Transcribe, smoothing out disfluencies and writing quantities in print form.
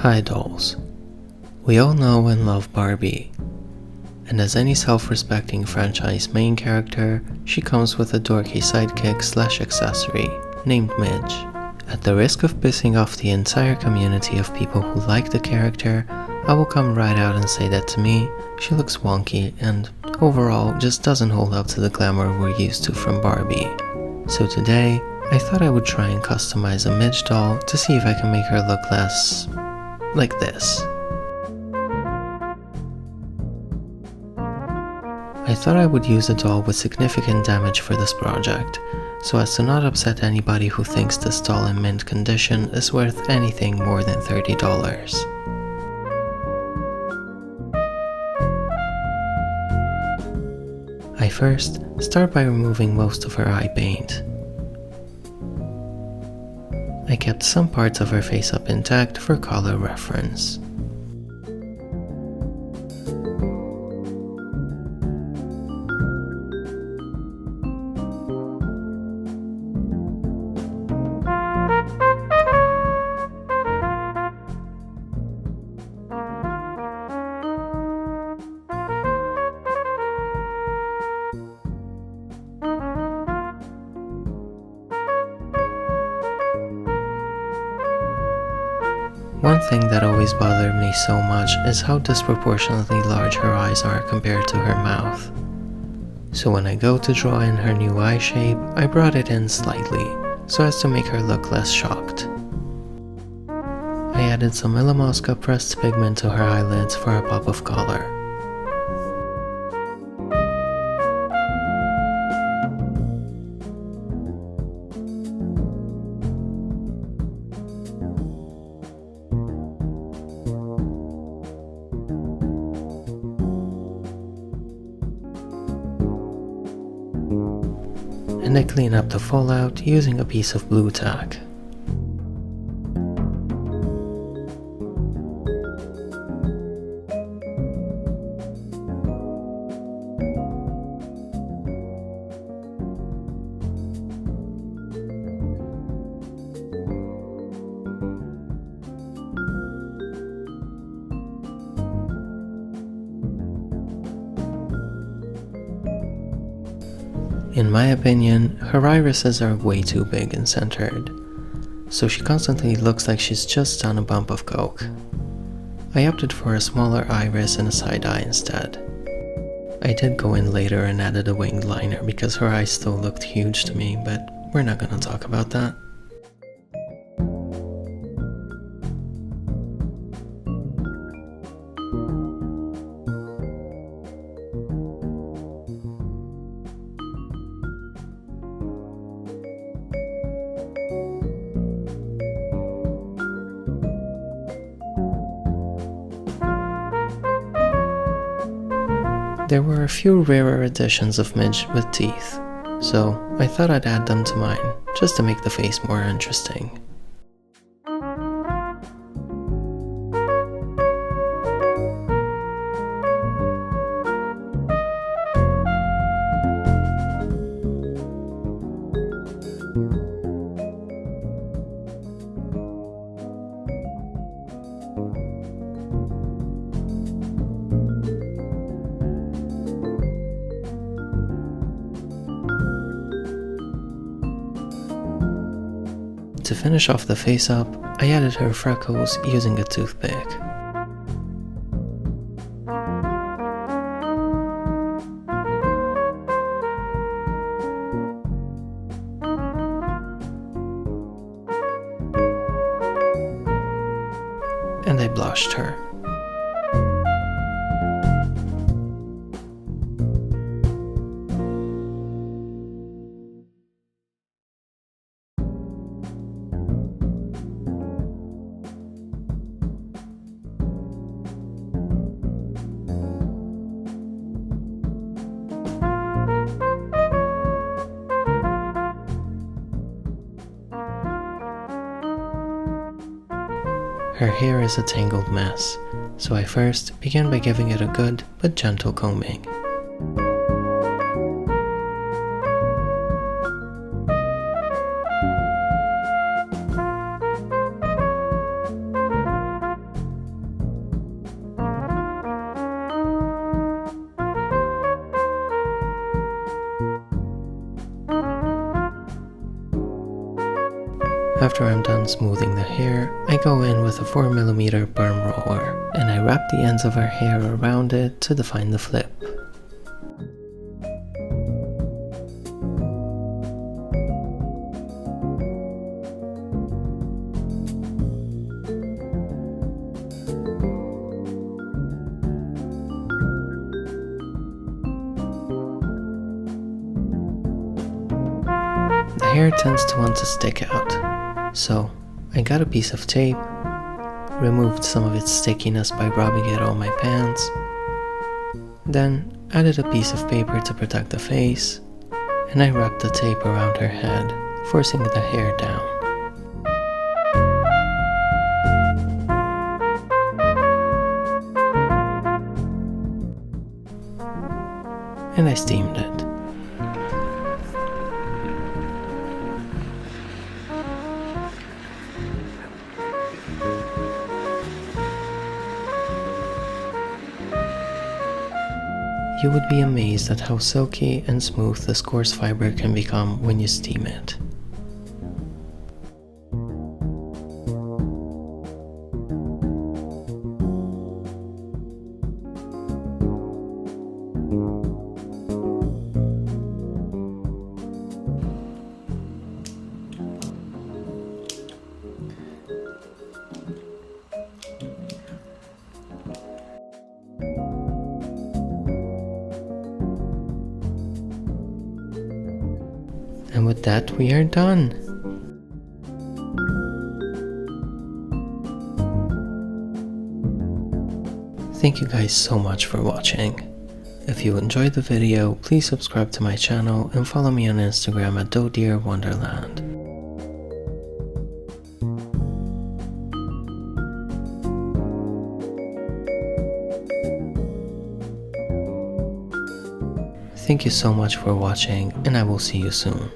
Hi dolls. We all know and love Barbie, and as any self-respecting franchise main character, she comes with a dorky sidekick / accessory named Midge. At the risk of pissing off the entire community of people who like the character, I will come right out and say that to me, she looks wonky and overall just doesn't hold up to the glamour we're used to from Barbie. So today, I thought I would try and customize a Midge doll to see if I can make her look less like this. I thought I would use a doll with significant damage for this project, so as to not upset anybody who thinks this doll in mint condition is worth anything more than $30. I first start by removing most of her eye paint. I kept some parts of her face up intact for color reference. One thing that always bothered me so much is how disproportionately large her eyes are compared to her mouth. So when I go to draw in her new eye shape, I brought it in slightly, so as to make her look less shocked. I added some Illamasqua pressed pigment to her eyelids for a pop of color. And I clean up the fallout using a piece of blue tack. In my opinion, her irises are way too big and centered, so she constantly looks like she's just done a bump of coke. I opted for a smaller iris and a side eye instead. I did go in later and added a winged liner because her eyes still looked huge to me, but we're not gonna talk about that. There were a few rarer editions of Midge with teeth, so I thought I'd add them to mine, just to make the face more interesting. To finish off the face up, I added her freckles using a toothpick. And I blushed her. Her hair is a tangled mess, so I first began by giving it a good but gentle combing. After I'm done smoothing the hair, I go in with a 4mm perm roller, and I wrap the ends of her hair around it to define the flip. The hair tends to want to stick out, so I got a piece of tape, removed some of its stickiness by rubbing it on my pants, then added a piece of paper to protect the face, and I wrapped the tape around her head, forcing the hair down. And I steamed it. You would be amazed at how silky and smooth this coarse fiber can become when you steam it. And with that, we are done. Thank you guys so much for watching. If you enjoyed the video, please subscribe to my channel and follow me on Instagram at DoDearWonderland. Thank you so much for watching, and I will see you soon.